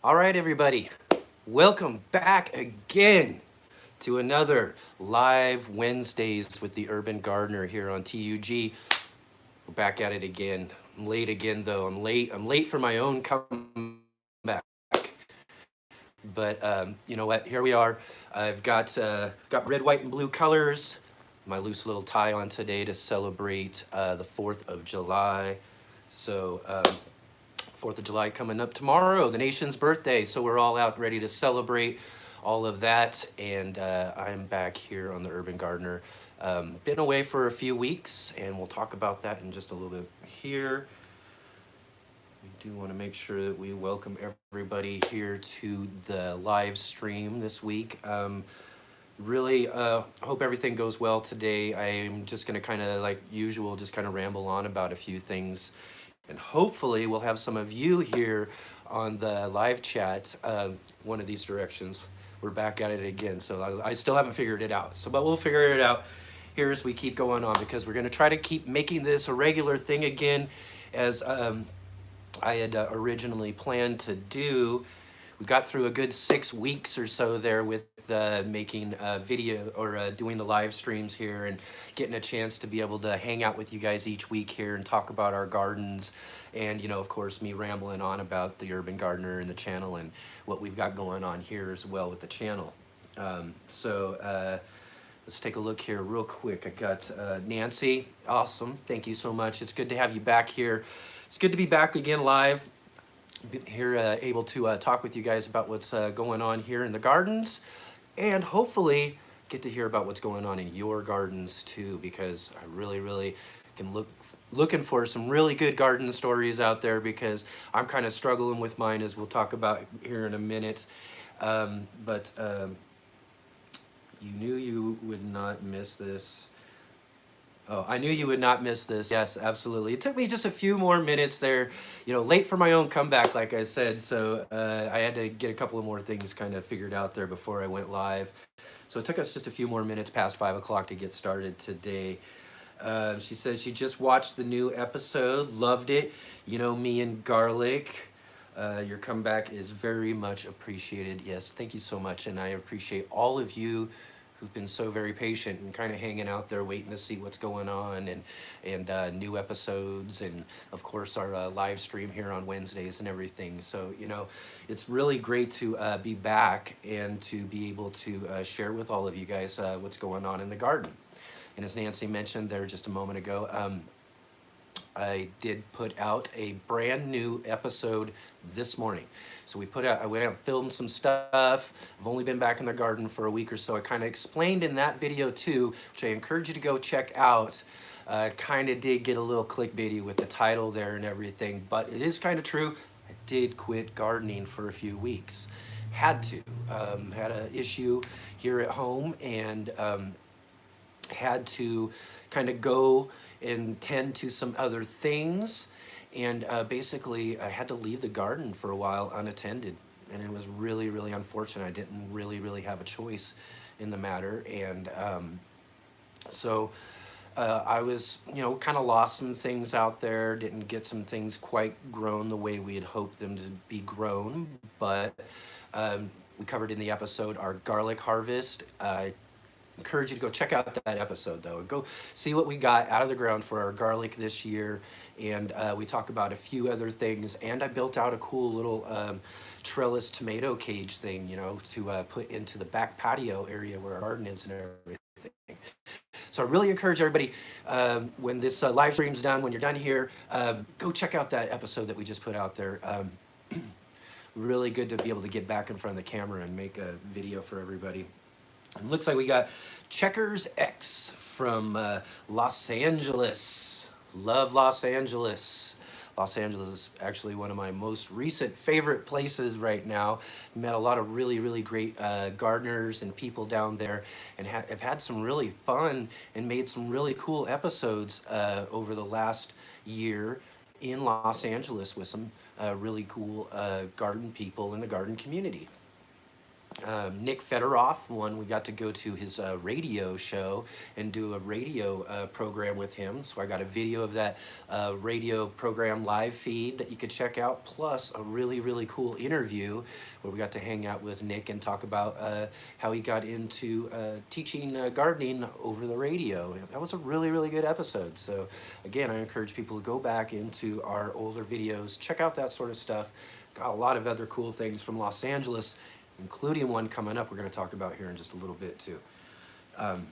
All right, everybody, welcome back again to another live Wednesdays with the Urban Gardener here on t.U.G. We're back at it again. I'm late again, though. I'm late. I'm late for my own comeback. But you know what? Here we are. I've got red, white, and blue colors. My loose little tie on today to celebrate the 4th of July. So 4th of July coming up tomorrow, the nation's birthday. So we're all out ready to celebrate all of that. And I'm back here on the Urban Gardener. Been away for a few weeks, and we'll talk about that in just a little bit here. We do want to make sure that we welcome everybody here to the live stream this week. Really hope everything goes well today. I'm just going to kind of, like usual, just kind of ramble on about a few things. And hopefully we'll have some of you here on the live chat one of these directions. We're back at it again, so I still haven't figured it out. But we'll figure it out here as we keep going on, because we're going to try to keep making this a regular thing again, as I had originally planned to do. We got through a good 6 weeks or so there with making video or doing the live streams here, and getting a chance to be able to hang out with you guys each week here and talk about our gardens, and of course, me rambling on about the Urban Gardener and the channel and what we've got going on here as well with the channel. So let's take a look here real quick. I got Nancy. Awesome. Thank you so much. It's good to have you back here. It's good to be back again live here, able to talk with you guys about what's going on here in the gardens, and hopefully get to hear about what's going on in your gardens too, because I really can looking for some really good garden stories out there, because I'm kind of struggling with mine, as we'll talk about here in a minute. But you knew you would not miss this. Oh, I knew you would not miss this. Yes, absolutely. It took me just a few more minutes there, late for my own comeback, like I said. So I had to get a couple of more things kind of figured out there before I went live. So it took us just a few more minutes past 5 o'clock to get started today. She says she just watched the new episode, loved it. Me and garlic. Your comeback is very much appreciated. Yes, thank you so much. And I appreciate all of you who've been so very patient and kind of hanging out there waiting to see what's going on, and new episodes, and of course our live stream here on Wednesdays and everything. So it's really great to be back and to be able to share with all of you guys what's going on in the garden. And as Nancy mentioned there just a moment ago, I did put out a brand new episode this morning. So I went out and filmed some stuff. I've only been back in the garden for a week or so. I kind of explained in that video too, which I encourage you to go check out. Kind of did get a little clickbaity with the title there and everything, but it is kind of true. I did quit gardening for a few weeks. Had to. Had an issue here at home, and had to kind of go and tend to some other things, and basically I had to leave the garden for a while unattended, and it was really unfortunate. I didn't really have a choice in the matter, and so I was kind of lost some things out there, didn't get some things quite grown the way we had hoped them to be grown, but we covered in the episode our garlic harvest. Encourage you to go check out that episode, though, and go see what we got out of the ground for our garlic this year. And we talk about a few other things, and I built out a cool little trellis tomato cage thing, to put into the back patio area where our garden is and everything. So I really encourage everybody, when this live stream's done, when you're done here, go check out that episode that we just put out there. Really good to be able to get back in front of the camera and make a video for everybody. It looks like we got Checkers X from Los Angeles. Love Los Angeles. Los Angeles is actually one of my most recent favorite places right now. Met a lot of really great gardeners and people down there, and have had some really fun and made some really cool episodes over the last year in Los Angeles with some really cool garden people in the garden community. Nick Federoff, one we got to go to his radio show and do a radio program with him. So I got a video of that radio program live feed that you could check out, plus a really, really cool interview where we got to hang out with Nick and talk about how he got into teaching gardening over the radio. That was a really, really good episode. So again, I encourage people to go back into our older videos, check out that sort of stuff. Got a lot of other cool things from Los Angeles, including one coming up we're going to talk about here in just a little bit too. Um,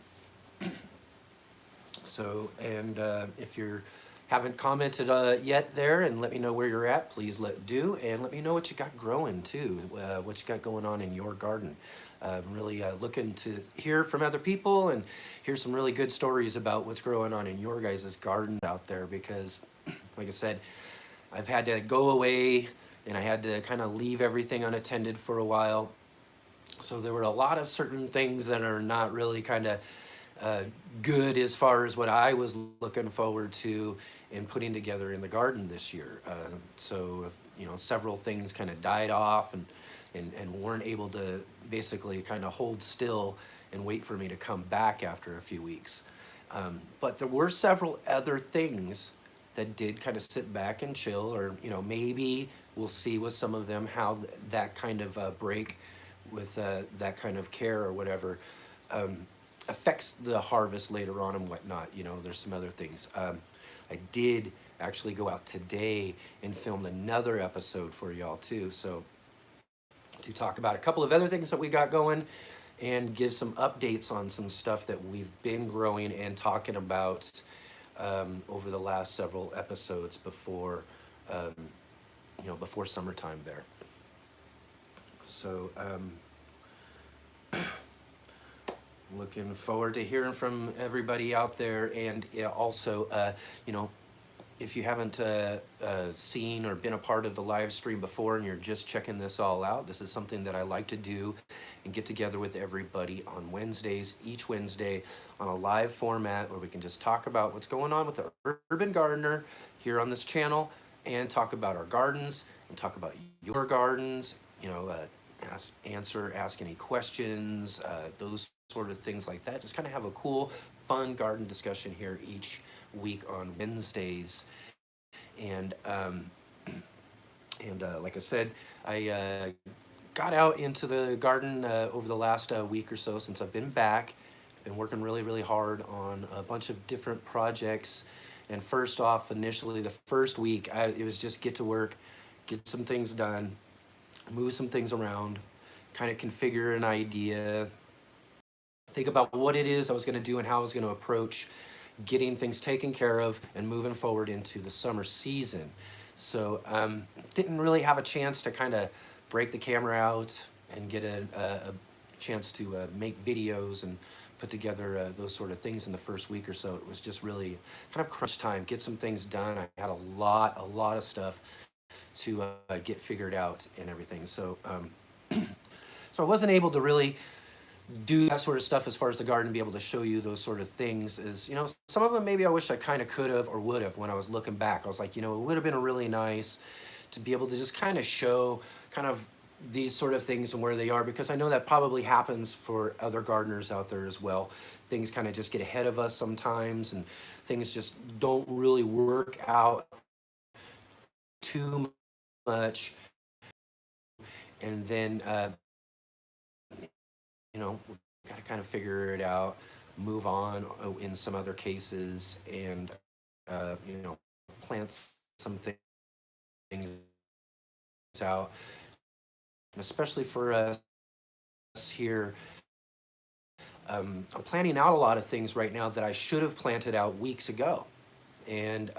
and if you haven't commented yet there and let me know where you're at, please do, and let me know what you got growing too, what you got going on in your garden. I'm really looking to hear from other people and hear some really good stories about what's growing on in your guys' gardens out there, because like I said, I've had to go away and I had to kind of leave everything unattended for a while. So there were a lot of certain things that are not really kind of good as far as what I was looking forward to in putting together in the garden this year. Several things kind of died off and weren't able to basically kind of hold still and wait for me to come back after a few weeks. But there were several other things that did kind of sit back and chill, or maybe we'll see with some of them how that kind of break with that kind of care or whatever affects the harvest later on and whatnot. There's some other things. I did actually go out today and film another episode for y'all too, so to talk about a couple of other things that we got going and give some updates on some stuff that we've been growing and talking about over the last several episodes before before summertime there. So looking forward to hearing from everybody out there, and also if you haven't seen or been a part of the live stream before and you're just checking this all out, this is something that I like to do and get together with everybody on Wednesdays, each Wednesday, on a live format where we can just talk about what's going on with the urban gardener here on this channel, and talk about our gardens and talk about your gardens, ask any questions, those sort of things like that. Just kind of have a cool, fun garden discussion here each week on Wednesdays. And like I said, I got out into the garden over the last week or so since I've been back. Been working really, really hard on a bunch of different projects. And first off, initially, the first week, it was just get to work, get some things done, move some things around, kind of configure an idea, think about what it is I was going to do and how I was going to approach getting things taken care of and moving forward into the summer season. So didn't really have a chance to kind of break the camera out and get a chance to make videos and put together those sort of things in the first week or so. It was just really kind of crunch time, get some things done. I had a lot of stuff to get figured out and everything. So so I wasn't able to really do that sort of stuff as far as the garden, be able to show you those sort of things. Is some of them maybe I wish I kind of could have or would have. When I was looking back, I was like, it would have been really nice to be able to just kind of show kind of these sort of things and where they are, because I know that probably happens for other gardeners out there as well. Things kind of just get ahead of us sometimes, and things just don't really work out too much, and then we've got to kind of figure it out, move on in some other cases, and plant some things out. And especially for us here, I'm planning out a lot of things right now that I should have planted out weeks ago. And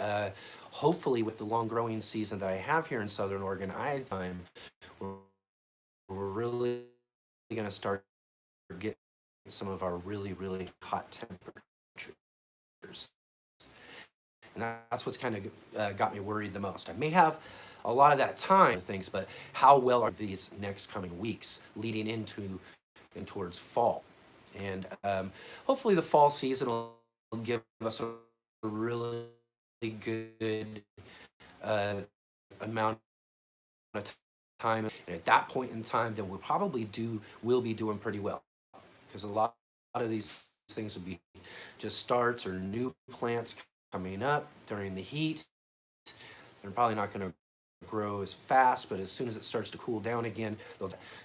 hopefully with the long growing season that I have here in Southern Oregon, we're really going to start getting some of our really, really hot temperatures. And that's what's kind of got me worried the most. I may have a lot of that time things, but how well are these next coming weeks leading into and towards fall? And hopefully the fall season will give us a really good amount of time, and at that point in time, then we'll be doing pretty well, because a lot of these things will be just starts or new plants coming up during the heat. They're probably not going to grow as fast, but as soon as it starts to cool down again,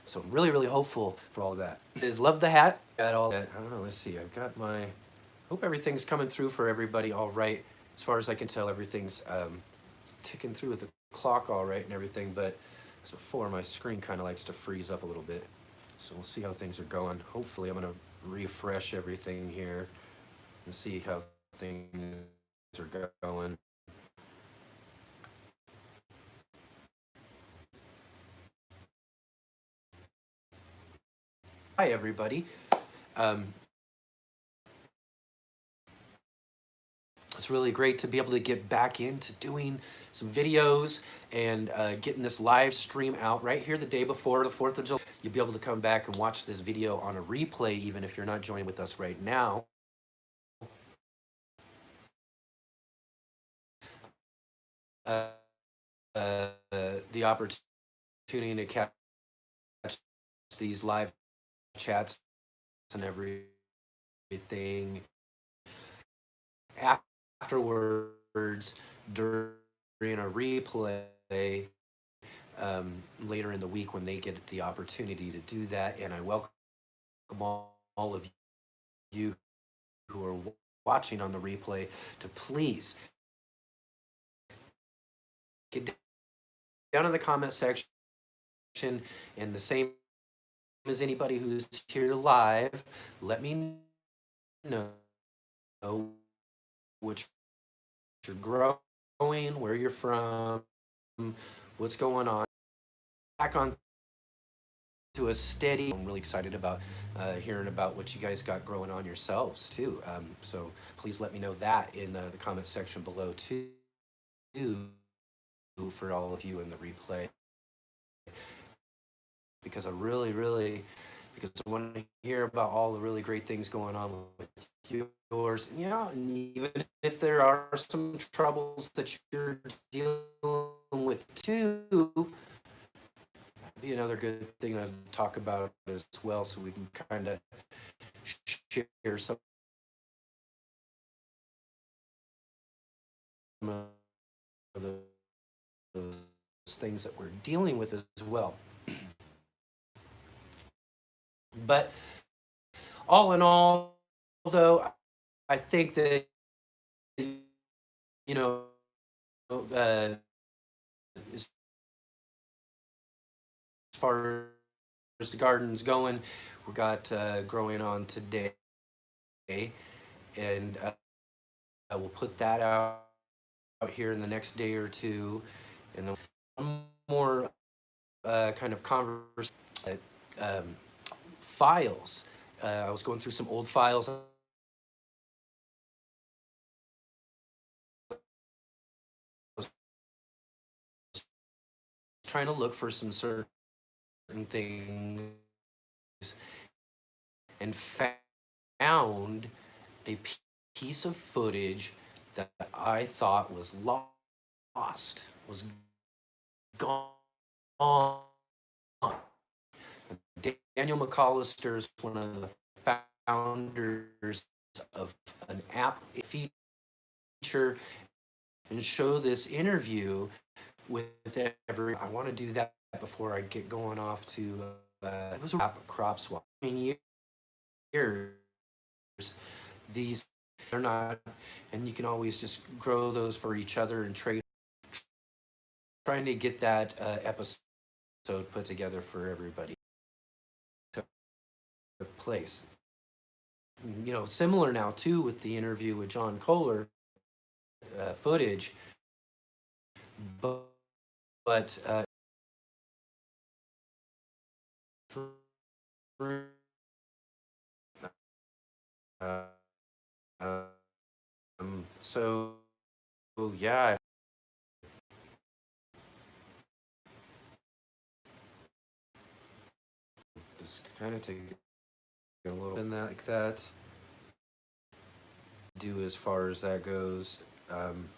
so I'm really, really hopeful for all of that. Is love the hat. Got all that. I don't know. Let's see. I've got my. Hope everything's coming through for everybody all right. As far as I can tell, everything's ticking through with the clock all right and everything. But as before, my screen kind of likes to freeze up a little bit. So we'll see how things are going. Hopefully, I'm going to refresh everything here and see how things are going. Hi, everybody. Um, it's really great to be able to get back into doing some videos and getting this live stream out right here the day before the 4th of July. You'll be able to come back and watch this video on a replay, even if you're not joining with us right now. Uh, the opportunity to catch these live chats and everything afterwards during a replay later in the week when they get the opportunity to do that. And I welcome all of you who are watching on the replay to please get down in the comment section, and the same as anybody who's here live, let me know what you're growing, where you're from, what's going on. Back on to a steady. I'm really excited about hearing about what you guys got growing on yourselves too. So please let me know that in the comment section below too, for all of you in the replay, because I because I want to hear about all the really great things going on with yours. Yeah, and even if there are some troubles that you're dealing with too, be another good thing to talk about as well, so we can kind of share some of those things that we're dealing with as well. But all in all, though, I think that, you know, as far as the garden's going, we got growing on today, and we'll put that out here in the next day or two, and then one more kind of conversation. Files. I was going through some old files. Trying to look for some certain things, and found a piece of footage that I thought was lost, was gone. Daniel McCollister is one of the founders of an app feature and show this interview with every. I want to do that before I get going off to it was a crop swap. Years, these are not, and you can always just grow those for each other and trade. Trying to get that episode put together for everybody. Took place. You know, similar now too with the interview with John Kohler footage, but so yeah, just kind of take a little bit like that. Do as far as that goes. Um,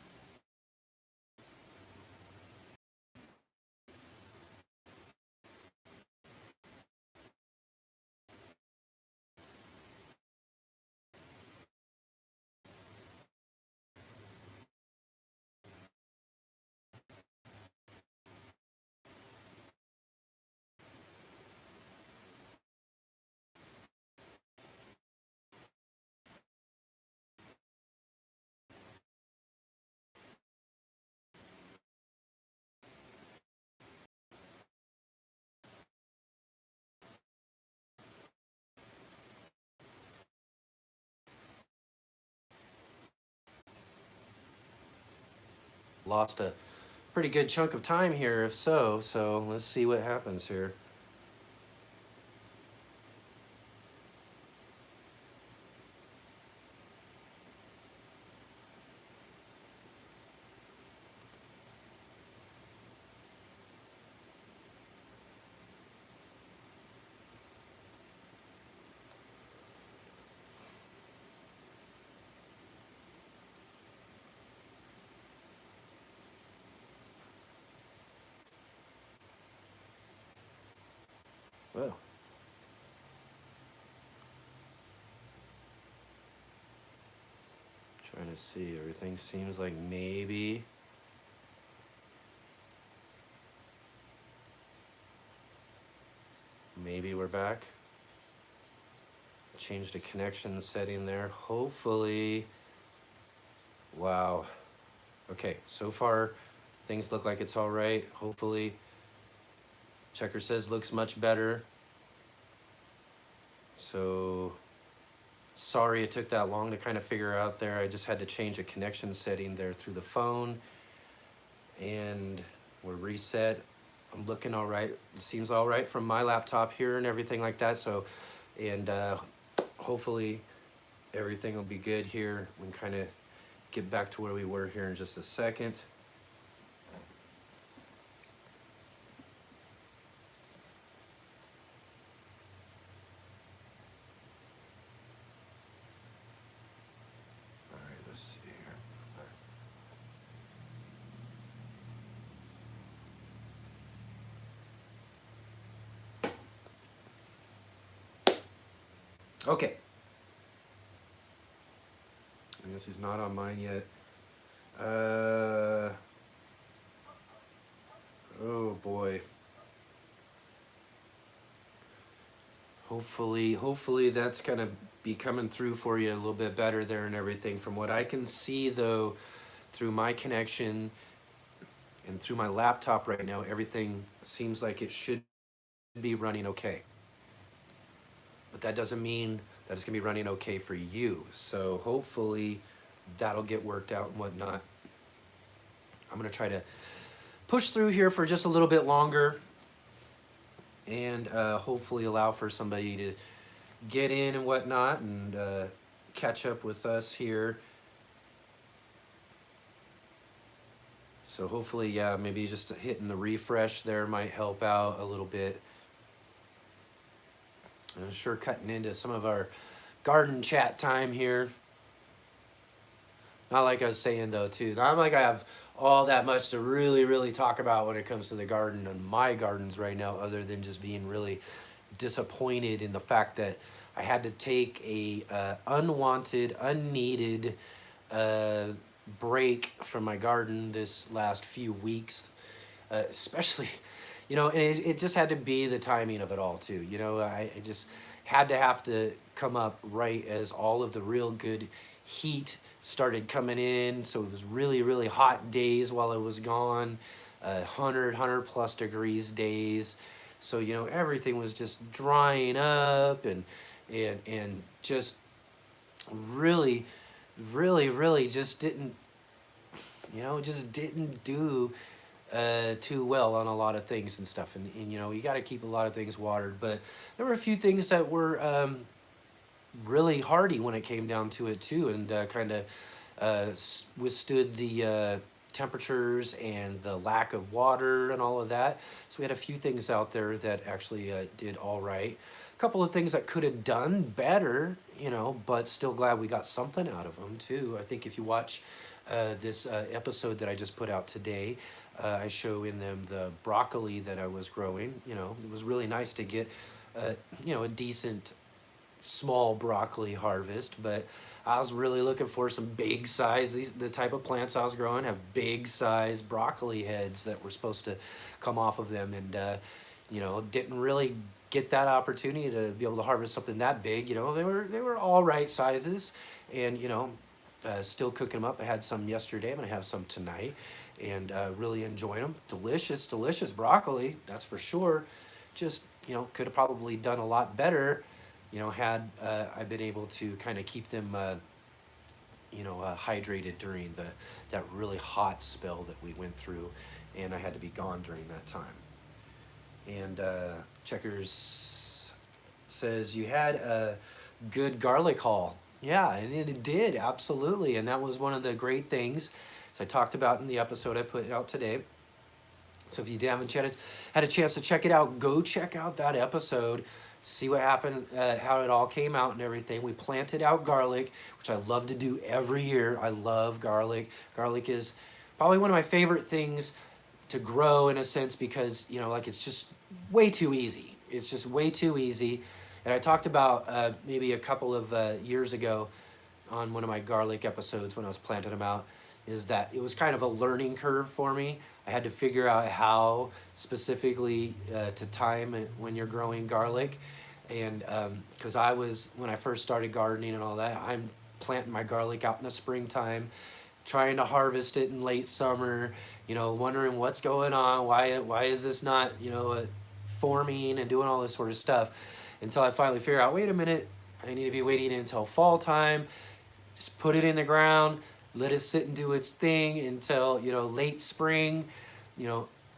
lost a pretty good chunk of time here if so. So let's see what happens here. Well, trying to see. Everything seems like maybe we're back. Change the connection setting there. Hopefully. Wow. Okay, so far things look like it's all right. Hopefully, checker says looks much better. So sorry it took that long to kind of figure out there. I just had to change a connection setting there through the phone, and we're reset. I'm looking all right. It seems all right from my laptop here and everything like that. So, and hopefully everything will be good here. We can kind of get back to where we were here in just a second. All right, let's see here. Okay. I guess he's not on mine yet. Oh boy. Hopefully that's gonna be coming through for you a little bit better there and everything. From what I can see though, through my connection and through my laptop right now, everything seems like it should be running okay. But that doesn't mean that it's gonna be running okay for you. So hopefully that'll get worked out and whatnot. I'm gonna try to push through here for just a little bit longer and hopefully allow for somebody to get in and whatnot and catch up with us here. So hopefully, yeah, maybe just hitting the refresh there might help out a little bit. And I'm sure cutting into some of our garden chat time here. Not like I was saying though, too. Not like I have all that much to really talk about when it comes to the garden and my gardens right now, other than just being really disappointed in the fact that I had to take a unwanted, unneeded break from my garden this last few weeks, especially, you know, and it just had to be the timing of it all too. You know, I just had to have to come up right as all of the real good heat started coming in. So it was really hot days while I was gone, 100 plus degrees days. So, you know, everything was just drying up and just really, really just didn't, you know, just didn't do too well on a lot of things and stuff. And you know, you got to keep a lot of things watered. But there were a few things that were really hardy when it came down to it too, and kind of withstood the temperatures and the lack of water and all of that. So we had a few things out there that actually did all right. A couple of things that could have done better, you know, but still glad we got something out of them too. I think if you watch this episode that I just put out today, I show in them the broccoli that I was growing. You know, it was really nice to get, you know, a decent small broccoli harvest, but I was really looking for some big size. The type of plants I was growing have big size broccoli heads that were supposed to come off of them, and you know, didn't really get that opportunity to be able to harvest something that big. You know, they were all right sizes, and you know, still cooking them up. I had some yesterday. I'm gonna have some tonight, and really enjoying them. Delicious broccoli, that's for sure. Just, you know, could have probably done a lot better, you know, had I been able to kind of keep them hydrated during that really hot spell that we went through, and I had to be gone during that time. And Checkers says you had a good garlic haul. Yeah, and it did absolutely, and that was one of the great things. So I talked about in the episode I put out today. So if you haven't had a chance to check it out, go check out that episode. See what happened, how it all came out and everything. We planted out garlic, which I love to do every year. I love garlic. Garlic is probably one of my favorite things to grow in a sense because, like it's just way too easy. It's just way too easy. And I talked about maybe a couple of years ago on one of my garlic episodes when I was planting them out, is that it was kind of a learning curve for me. I had to figure out how specifically to time it when you're growing garlic. And because when I first started gardening and all that, I'm planting my garlic out in the springtime, trying to harvest it in late summer, wondering what's going on, why is this not, forming and doing all this sort of stuff, until I finally figure out, wait a minute, I need to be waiting until fall time, just put it in the ground, let it sit and do its thing until, late spring,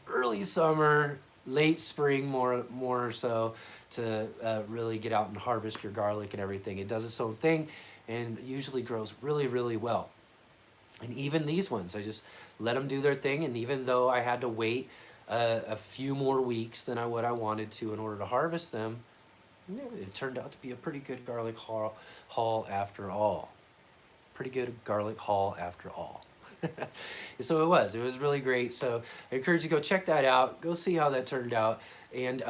early summer, late spring more so, to really get out and harvest your garlic and everything. It does its own thing and usually grows really, really well. And even these ones, I just let them do their thing. And even though I had to wait a few more weeks than what I wanted to in order to harvest them, it turned out to be a pretty good garlic haul after all. Pretty good garlic haul after all. So it was really great. So I encourage you to go check that out. Go see how that turned out. And,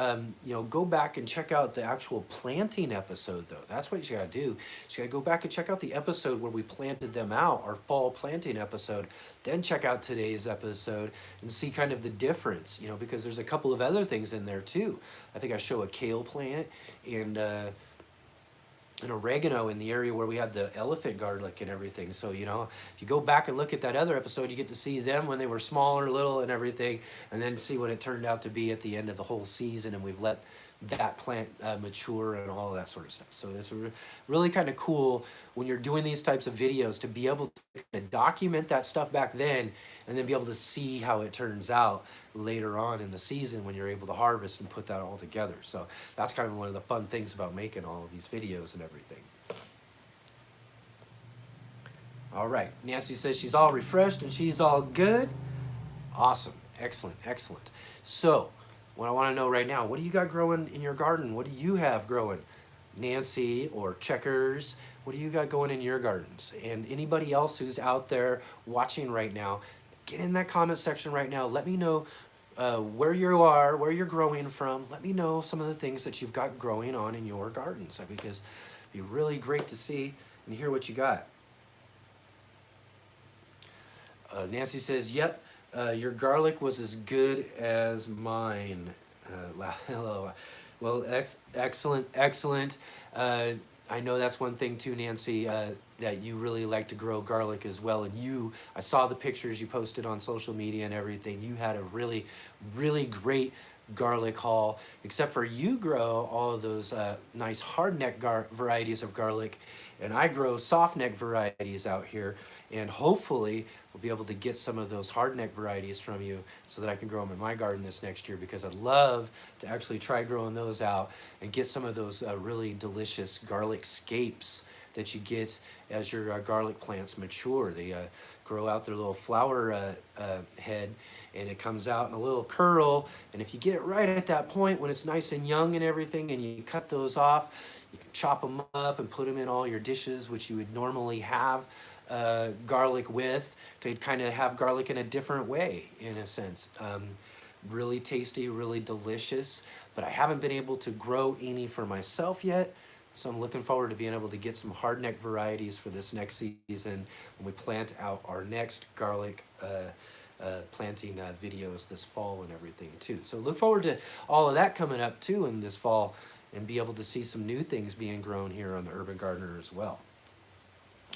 go back and check out the actual planting episode, though. That's what you got to do. You got to go back and check out the episode where we planted them out, our fall planting episode. Then check out today's episode and see kind of the difference, because there's a couple of other things in there, too. I think I show a kale plant and an oregano in the area where we had the elephant garlic and everything. So, if you go back and look at that other episode, you get to see them when they were smaller, little, and everything, and then see what it turned out to be at the end of the whole season. And we've let that plant mature and all of that sort of stuff. So it's really kind of cool when you're doing these types of videos to be able to document that stuff back then and then be able to see how it turns out later on in the season when you're able to harvest and put that all together. So that's kind of one of the fun things about making all of these videos and everything. All right, Nancy says she's all refreshed and she's all good. Awesome, excellent, excellent. So what I want to know right now, what do you got growing in your garden? What do you have growing? Nancy or Checkers, what do you got going in your gardens? And anybody else who's out there watching right now, get in that comment section right now. Let me know where you are, where you're growing from. Let me know some of the things that you've got growing on in your gardens, because it'd be really great to see and hear what you got. Nancy says, yep, your garlic was as good as mine. Hello. Well, that's excellent, excellent. I know that's one thing too, Nancy, that you really like to grow garlic as well. And I saw the pictures you posted on social media and everything. You had a really, really great garlic haul, except for you grow all of those nice hardneck varieties of garlic, and I grow soft neck varieties out here. And hopefully we'll be able to get some of those hardneck varieties from you so that I can grow them in my garden this next year, because I'd love to actually try growing those out and get some of those really delicious garlic scapes that you get as your garlic plants mature. They grow out their little flower head, and it comes out in a little curl. And if you get it right at that point when it's nice and young and everything, and you cut those off, you can chop them up and put them in all your dishes, which you would normally have garlic with, to kind of have garlic in a different way, in a sense. Really tasty, really delicious, but I haven't been able to grow any for myself yet. So I'm looking forward to being able to get some hardneck varieties for this next season when we plant out our next garlic planting videos this fall and everything too. So look forward to all of that coming up too in this fall, and be able to see some new things being grown here on the Urban Gardener as well.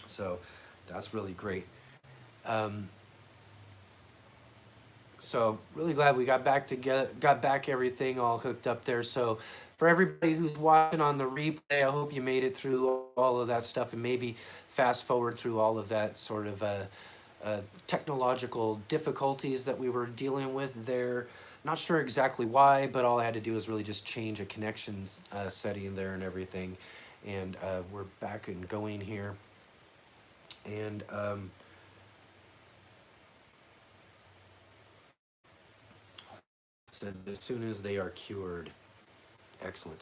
So that's really great. So really glad we got back together, got back everything all hooked up there. So for everybody who's watching on the replay, I hope you made it through all of that stuff and maybe fast forward through all of that sort of technological difficulties that we were dealing with there. Not sure exactly why, but all I had to do was really just change a connection setting there and everything. And we're back and going here. And said as soon as they are cured. Excellent.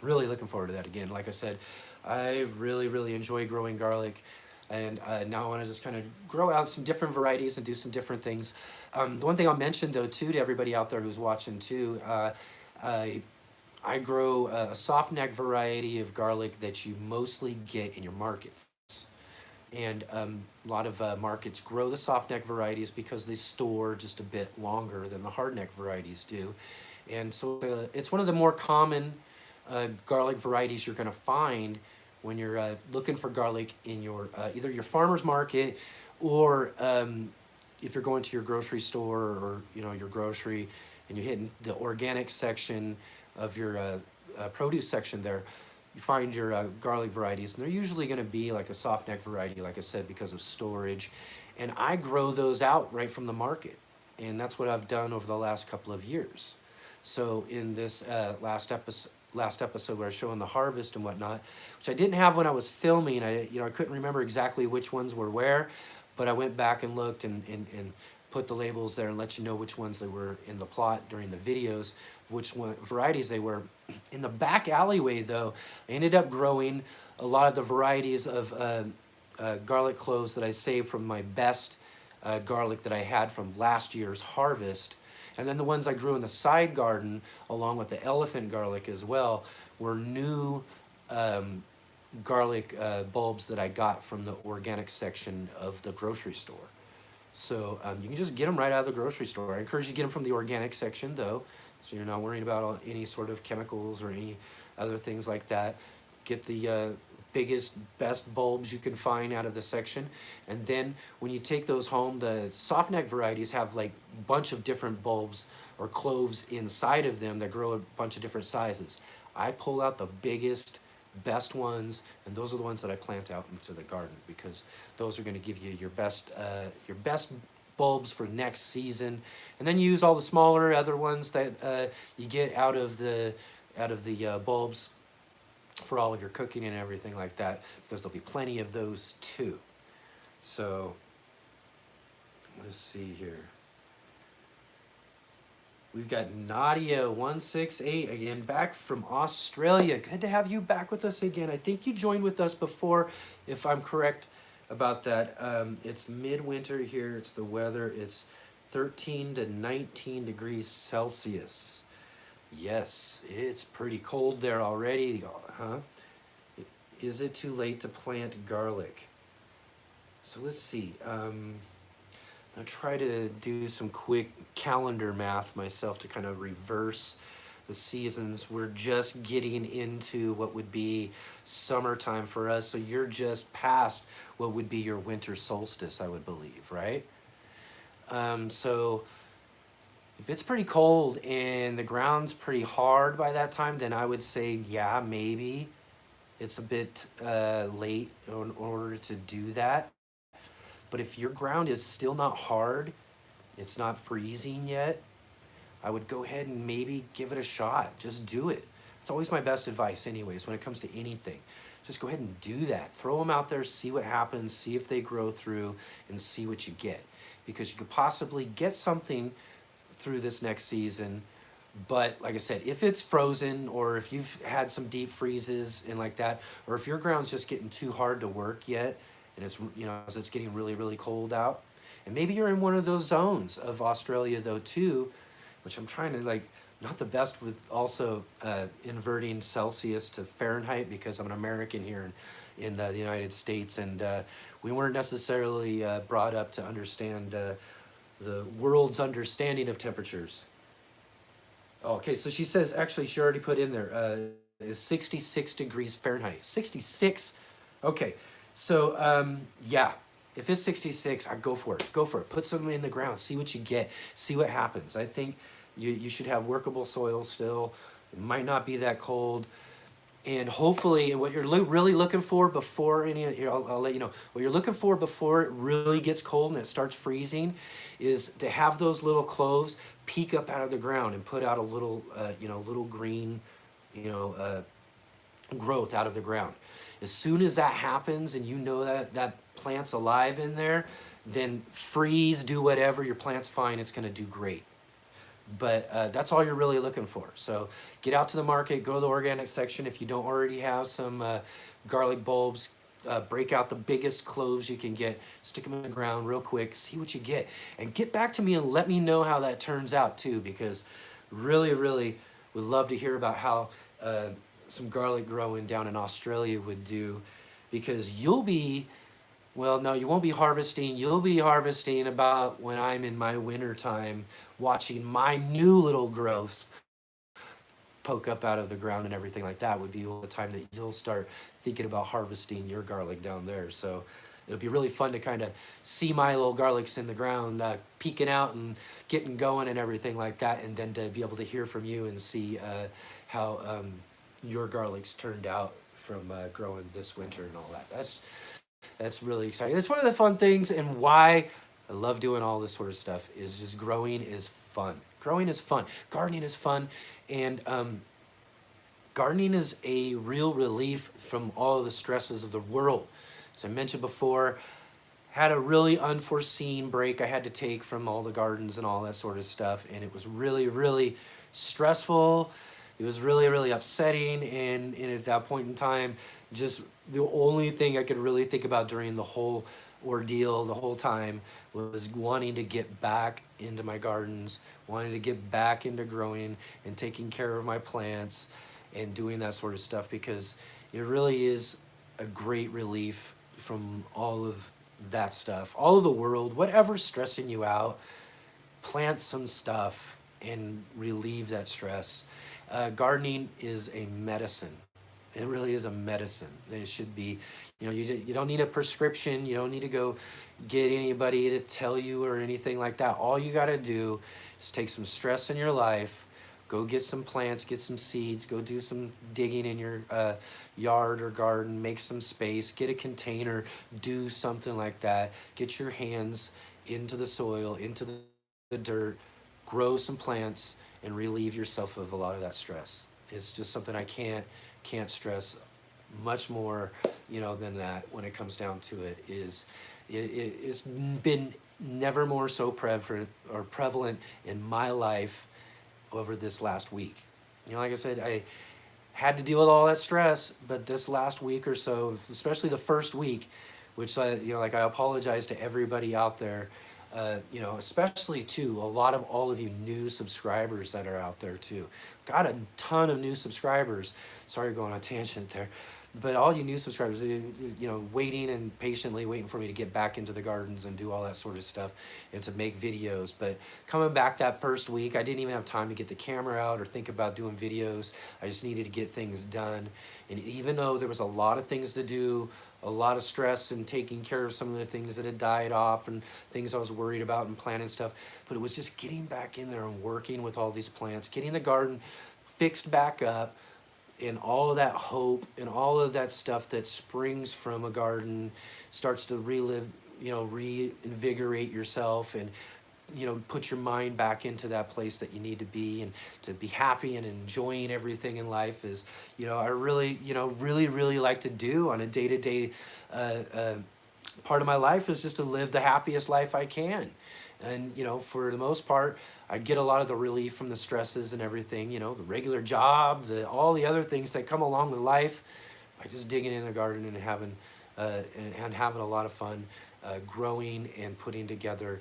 Really looking forward to that again. Like I said, I really enjoy growing garlic, and now I want to just kind of grow out some different varieties and do some different things. The one thing I'll mention though too to everybody out there who's watching too, I I grow a soft neck variety of garlic that you mostly get in your markets. And a lot of markets grow the soft neck varieties because they store just a bit longer than the hard neck varieties do. And so it's one of the more common garlic varieties you're going to find when you're looking for garlic in your either your farmer's market or if you're going to your grocery store or your grocery and you're hitting the organic section of your produce section there, you find your garlic varieties, and they're usually going to be like a soft neck variety, like I said, because of storage. And I grow those out right from the market, and that's what I've done over the last couple of years. So in this last episode where I was showing the harvest and whatnot, which I didn't have when I was filming, I couldn't remember exactly which ones were where, but I went back and looked and put the labels there and let you know which ones they were in the plot during the videos, which one varieties they were. In the back alleyway though, I ended up growing a lot of the varieties of garlic cloves that I saved from my best garlic that I had from last year's harvest. And then the ones I grew in the side garden, along with the elephant garlic as well, were new garlic bulbs that I got from the organic section of the grocery store. So you can just get them right out of the grocery store. I encourage you to get them from the organic section though, so you're not worrying about any sort of chemicals or any other things like that. Get the biggest, best bulbs you can find out of the section. And then when you take those home, the soft neck varieties have like a bunch of different bulbs or cloves inside of them that grow a bunch of different sizes. I pull out the biggest, best ones, and those are the ones that I plant out into the garden because those are going to give you your best bulbs for next season. And then you use all the smaller other ones that you get out of the bulbs for all of your cooking and everything like that, because there'll be plenty of those too. So let's see here. We've got Nadia168 again, back from Australia. Good to have you back with us again. I think you joined with us before, if I'm correct about that. It's midwinter here. It's the weather. It's 13 to 19 degrees Celsius. Yes, it's pretty cold there already, huh? Is it too late to plant garlic? So let's see. I'll try to do some quick calendar math myself to kind of reverse the seasons. We're just getting into what would be summertime for us. So you're just past what would be your winter solstice, I would believe, right? So if it's pretty cold and the ground's pretty hard by that time, then I would say, yeah, maybe it's a bit late in order to do that. But if your ground is still not hard, it's not freezing yet, I would go ahead and maybe give it a shot. Just do it. It's always my best advice anyways when it comes to anything. Just go ahead and do that. Throw them out there, see what happens, see if they grow through, and see what you get. Because you could possibly get something through this next season. But like I said, if it's frozen or if you've had some deep freezes and like that, or if your ground's just getting too hard to work yet, and it's, as it's getting really cold out, and maybe you're in one of those zones of Australia though too, which I'm trying to not the best with also inverting Celsius to Fahrenheit because I'm an American here in the United States, and we weren't necessarily brought up to understand the world's understanding of temperatures. Okay, so she says, actually, she already put in there, is 66 degrees Fahrenheit. 66? Okay, so, yeah. If it's 66, I go for it. Go for it. Put some in the ground. See what you get. See what happens. I think you should have workable soil still. It might not be that cold. And hopefully, what you're really looking for before here, I'll let you know, what you're looking for before it really gets cold and it starts freezing is to have those little cloves peek up out of the ground and put out a little, little green, you know, growth out of the ground. As soon as that happens and you know that that plant's alive in there, then freeze, do whatever, your plant's fine, it's gonna do great. But that's all you're really looking for. So get out to the market, go to the organic section. If you don't already have some garlic bulbs, break out the biggest cloves you can get, stick them in the ground real quick, see what you get. And get back to me and let me know how that turns out too, because really, really would love to hear about how some garlic growing down in Australia would do, because you'll be, well, no, you won't be harvesting. You'll be harvesting about when I'm in my winter time, watching my new little growths poke up out of the ground and everything like that would be the time that you'll start thinking about harvesting your garlic down there. So it'll be really fun to kind of see my little garlics in the ground peeking out and getting going and everything like that, and then to be able to hear from you and see how your garlics turned out from growing this winter and all that. That's really exciting. That's one of the fun things, and why I love doing all this sort of stuff is just growing is fun. Growing is fun. Gardening is fun, and gardening is a real relief from all the stresses of the world. As I mentioned before, had a really unforeseen break I had to take from all the gardens and all that sort of stuff, and it was really, really stressful. It was really, really upsetting, and at that point in time, just the only thing I could really think about during the whole ordeal, the whole time, was wanting to get back into my gardens, wanting to get back into growing and taking care of my plants and doing that sort of stuff, because it really is a great relief from all of that stuff, all of the world, whatever's stressing you out. Plant some stuff and relieve that stress. Gardening is a medicine. It really is a medicine. It should be, you don't need a prescription. You don't need to go get anybody to tell you or anything like that. All you got to do is take some stress in your life, go get some plants, get some seeds, go do some digging in your yard or garden, make some space, get a container, do something like that. Get your hands into the soil, into the dirt, grow some plants, and relieve yourself of a lot of that stress. It's just something I can't stress much more, than that. When it comes down to it, it's been never more so prevalent in my life over this last week. Like I said, I had to deal with all that stress, but this last week or so, especially the first week, which I apologize to everybody out there, especially to a lot of all of you new subscribers that are out there too. Got a ton of new subscribers. Sorry, going on a tangent there. But all you new subscribers, waiting and patiently waiting for me to get back into the gardens and do all that sort of stuff and to make videos. But coming back that first week, I didn't even have time to get the camera out or think about doing videos. I just needed to get things done. And even though there was a lot of things to do, a lot of stress and taking care of some of the things that had died off and things I was worried about and planting stuff, but it was just getting back in there and working with all these plants, getting the garden fixed back up, and all of that hope and all of that stuff that springs from a garden starts to reinvigorate yourself and, put your mind back into that place that you need to be, and to be happy and enjoying everything in life is, I really, really like to do on a day-to-day part of my life, is just to live the happiest life I can. And, for the most part, I get a lot of the relief from the stresses and everything, the regular job, all the other things that come along with life, by just digging in the garden and having a lot of fun growing and putting together,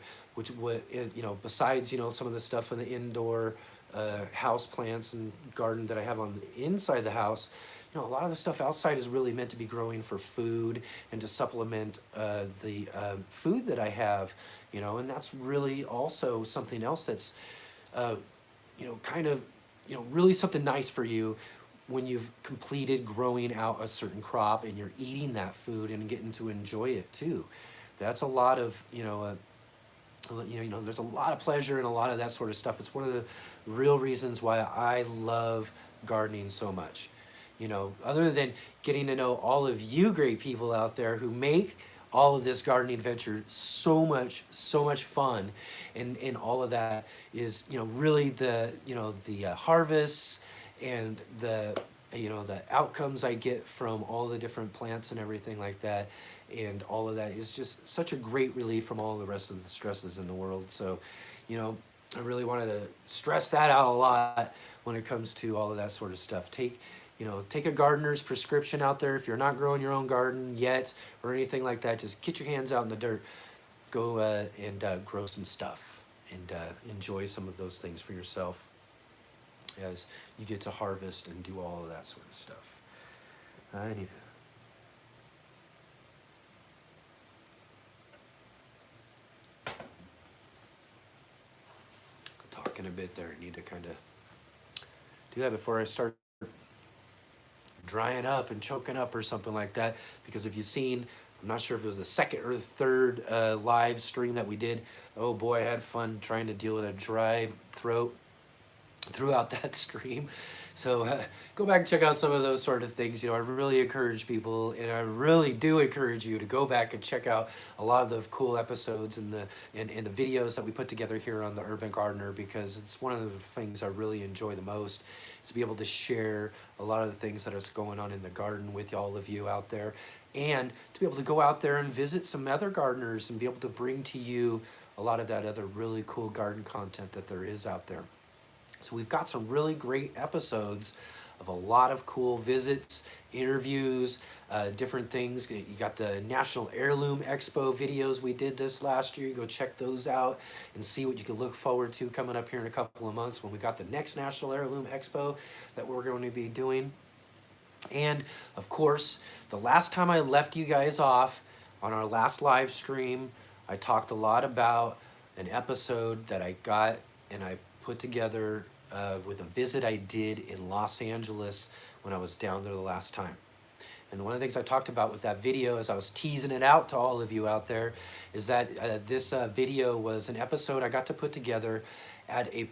besides, some of the stuff in the indoor house plants and garden that I have on the inside the house, a lot of the stuff outside is really meant to be growing for food and to supplement the food that I have, and that's really also something else that's, really something nice for you when you've completed growing out a certain crop and you're eating that food and getting to enjoy it too. that's a lot of, there's a lot of pleasure and a lot of that sort of stuff. It's one of the real reasons why I love gardening so much. Other than getting to know all of you great people out there who make all of this gardening adventure so much fun, and all of that is, really the harvests and the outcomes I get from all the different plants and everything like that, and all of that is just such a great relief from all the rest of the stresses in the world. So, you know, I really wanted to stress that out a lot when it comes to all of that sort of stuff. Take a gardener's prescription out there. If you're not growing your own garden yet or anything like that, just get your hands out in the dirt, go and grow some stuff, and enjoy some of those things for yourself as you get to harvest and do all of that sort of stuff. I need to talk in a bit there. I need to kind of do that before I start drying up and choking up or something like that. Because if you've seen, I'm not sure if it was the second or the third live stream that we did. Oh boy, I had fun trying to deal with a dry throat throughout that stream. So go back and check out some of those sort of things. I really encourage people, and I really do encourage you to go back and check out a lot of the cool episodes and the videos that we put together here on the Urban Gardener, because it's one of the things I really enjoy the most, is to be able to share a lot of the things that is going on in the garden with all of you out there, and to be able to go out there and visit some other gardeners and be able to bring to you a lot of that other really cool garden content that there is out there. So we've got some really great episodes of a lot of cool visits, interviews, different things. You got the National Heirloom Expo videos we did this last year. You go check those out and see what you can look forward to coming up here in a couple of months when we got the next National Heirloom Expo that we're going to be doing. And of course, the last time I left you guys off on our last live stream, I talked a lot about an episode that I got and I put together with a visit I did in Los Angeles when I was down there the last time. And one of the things I talked about with that video, as I was teasing it out to all of you out there, is that this video was an episode I got to put together at a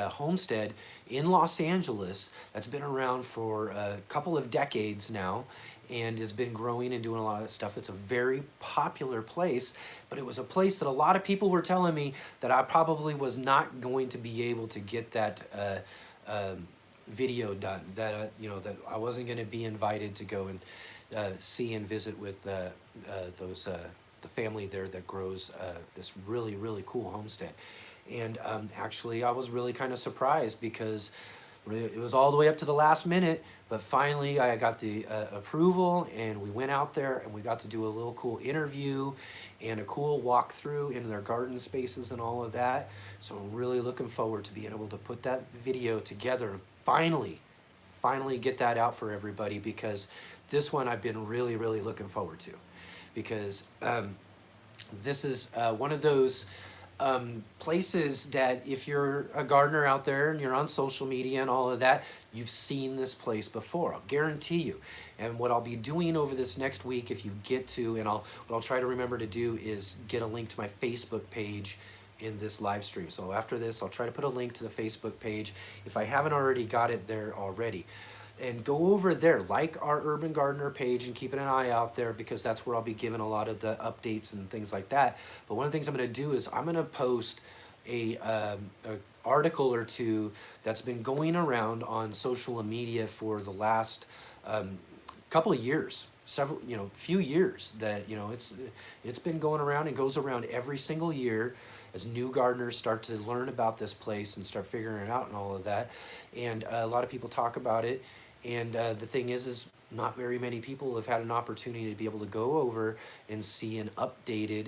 homestead in Los Angeles that's been around for a couple of decades now, and has been growing and doing a lot of that stuff. It's a very popular place, but it was a place that a lot of people were telling me that I probably was not going to be able to get that video done, that that I wasn't going to be invited to go and see and visit with the family there that grows this really cool homestead. And actually, I was really kind of surprised, because it was all the way up to the last minute, but finally I got the approval, and we went out there and we got to do a little cool interview and a cool walkthrough in their garden spaces and all of that. So I'm really looking forward to being able to put that video together and finally get that out for everybody, because this one I've been really looking forward to, because this is one of those places that if you're a gardener out there and you're on social media and all of that, you've seen this place before, I'll guarantee you. And what I'll be doing over this next week, if you get to, and what I'll try to remember to do, is get a link to my Facebook page in this live stream. So after this, I'll try to put a link to the Facebook page if I haven't already got it there already. And go over there, like our Urban Gardener page, and keep an eye out there, because that's where I'll be giving a lot of the updates and things like that. But one of the things I'm going to do is I'm going to post a article or two that's been going around on social media for the last couple of years, few years, that it's been going around and goes around every single year as new gardeners start to learn about this place and start figuring it out and all of that. And a lot of people talk about it. And the thing is not very many people have had an opportunity to be able to go over and see an updated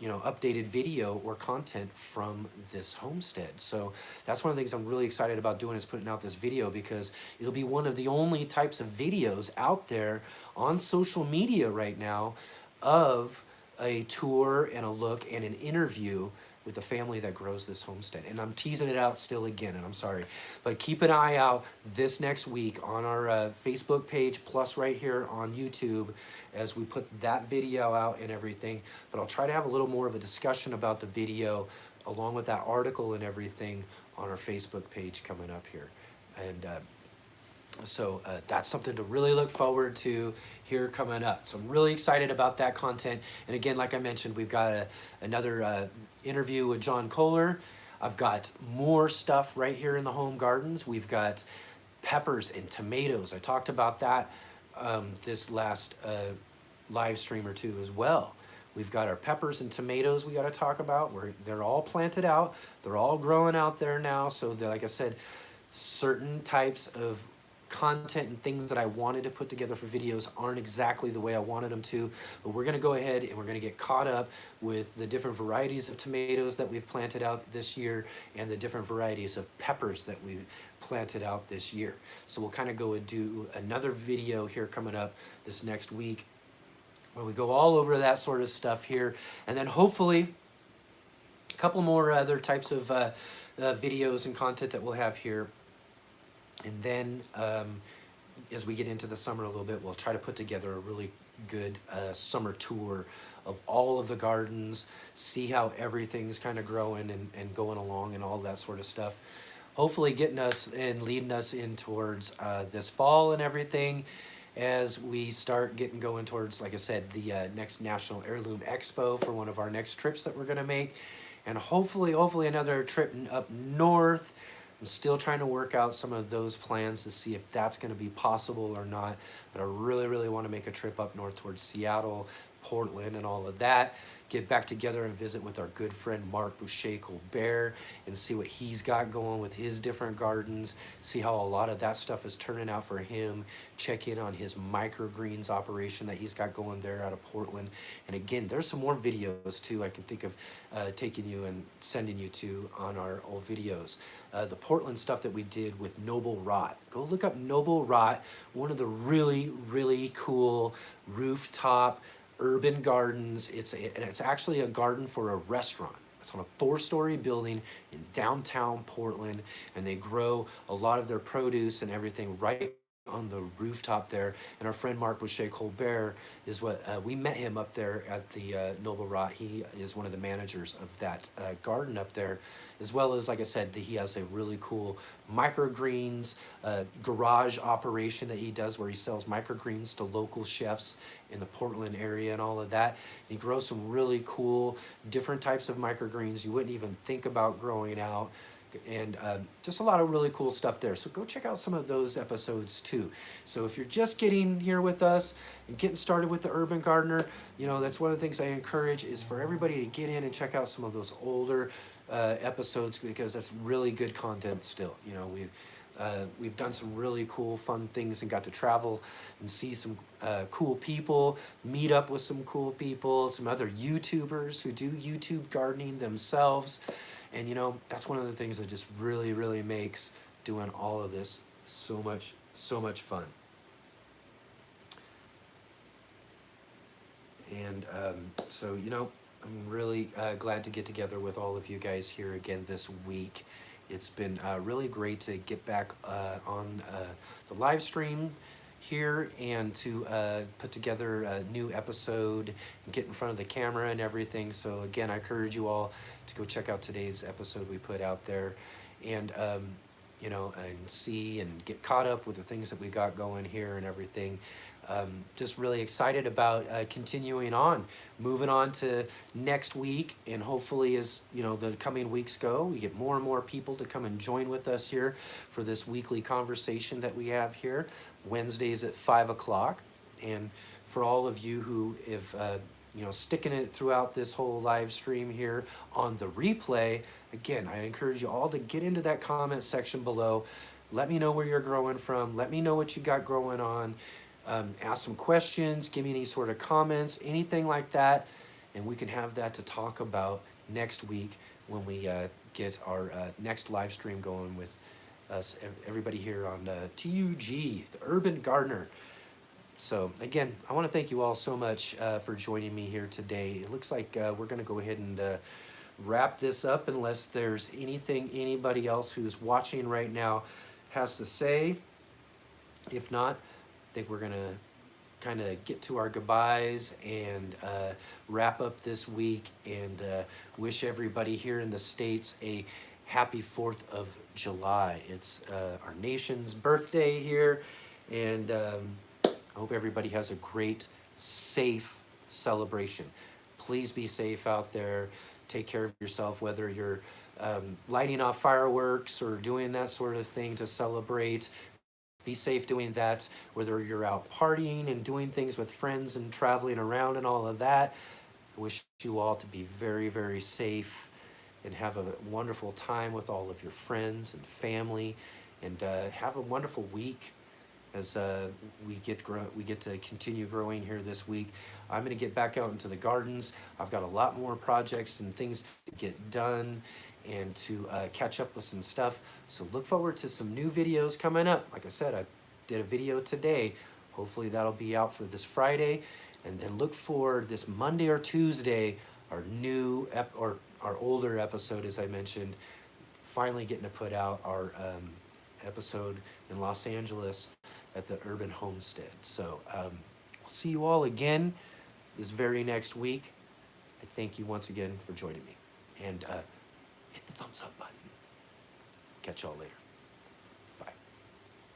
updated video or content from this homestead. So that's one of the things I'm really excited about doing, is putting out this video, because it'll be one of the only types of videos out there on social media right now of a tour and a look and an interview with the family that grows this homestead. And I'm teasing it out still again, and I'm sorry. But keep an eye out this next week on our Facebook page, plus right here on YouTube, as we put that video out and everything. But I'll try to have a little more of a discussion about the video along with that article and everything on our Facebook page coming up here. And so that's something to really look forward to here coming up. So I'm really excited about that content. And again, like I mentioned, we've got another interview with John Kohler. I've got more stuff right here in the home gardens. We've got peppers and tomatoes. I talked about that this last live stream or two as well. We've got our peppers and tomatoes we got to talk about. They're all planted out. They're all growing out there now. So like I said, certain types of content and things that I wanted to put together for videos aren't exactly the way I wanted them to, but we're going to go ahead and we're going to get caught up with the different varieties of tomatoes that we've planted out this year and the different varieties of peppers that we've planted out this year. So we'll kind of go and do another video here coming up this next week where we go all over that sort of stuff here, and then hopefully a couple more other types of videos and content that we'll have here. And then as we get into the summer a little bit, we'll try to put together a really good summer tour of all of the gardens, see how everything's kind of growing and going along and all that sort of stuff. Hopefully getting us and leading us in towards this fall and everything as we start getting going towards, like I said, the next National Heirloom Expo for one of our next trips that we're going to make. And hopefully another trip up north. I'm still trying to work out some of those plans to see if that's going to be possible or not. But I really want to make a trip up north towards Seattle, Portland, and all of that. Get back together and visit with our good friend Mark Boucher-Colbert and see what he's got going with his different gardens. See how a lot of that stuff is turning out for him. Check in on his microgreens operation that he's got going there out of Portland. And again, there's some more videos too I can think of taking you and sending you to on our old videos. The Portland stuff that we did with Noble Rot. Go look up Noble Rot, one of the really cool rooftop urban gardens. It's actually a garden for a restaurant. It's on a 4-story building in downtown Portland, and they grow a lot of their produce and everything right on the rooftop there. And our friend Mark Boucher-Colbert is what we met him up there at the Noble Rot. He is one of the managers of that garden up there, as well as, like I said, he has a really cool microgreens garage operation that he does where he sells microgreens to local chefs in the Portland area and all of that. He grows some really cool different types of microgreens you wouldn't even think about growing out. And just a lot of really cool stuff there. So go check out some of those episodes too. So if you're just getting here with us and getting started with the Urban Gardener, you know, that's one of the things I encourage is for everybody to get in and check out some of those older episodes, because that's really good content still. You know, we've done some really cool, fun things and got to travel and see some cool people, meet up with some cool people, some other YouTubers who do YouTube gardening themselves. And you know, that's one of the things that just really makes doing all of this so much fun. And so, you know, I'm really glad to get together with all of you guys here again this week. It's been really great to get back on the live stream here and to put together a new episode and get in front of the camera and everything. So again, I encourage you all to go check out today's episode we put out there, and you know, and see and get caught up with the things that we got going here and everything. Just really excited about continuing on, moving on to next week, and hopefully as you know the coming weeks go, we get more and more people to come and join with us here for this weekly conversation that we have here Wednesdays at 5 o'clock. And for all of you who have you know, sticking it throughout this whole live stream here on the replay, again, I encourage you all to get into that comment section below. Let me know where you're growing from. Let me know what you got growing on. Ask some questions, give me any sort of comments, anything like that, and we can have that to talk about next week when we get our next live stream going with us, everybody here on t.U.G, the Urban Gardener. So again, I want to thank you all so much for joining me here today. It looks like we're going to go ahead and wrap this up unless there's anything anybody else who's watching right now has to say. If not, I think we're going to kind of get to our goodbyes and wrap up this week and wish everybody here in the States a happy 4th of July. It's our nation's birthday here, and I hope everybody has a great, safe celebration. Please be safe out there. Take care of yourself, whether you're lighting off fireworks or doing that sort of thing to celebrate. Be safe doing that, whether you're out partying and doing things with friends and traveling around and all of that. I wish you all to be very, very safe and have a wonderful time with all of your friends and family, and have a wonderful week as we get to continue growing here this week. I'm going to get back out into the gardens. I've got a lot more projects and things to get done and to catch up with some stuff. So look forward to some new videos coming up. Like I said, I did a video today. Hopefully that'll be out for this Friday. And then look for this Monday or Tuesday, our new or our older episode, as I mentioned, finally getting to put out our episode in Los Angeles at the Urban Homestead. So we'll see you all again this very next week. I thank you once again for joining me. And hit the thumbs up button. Catch y'all later.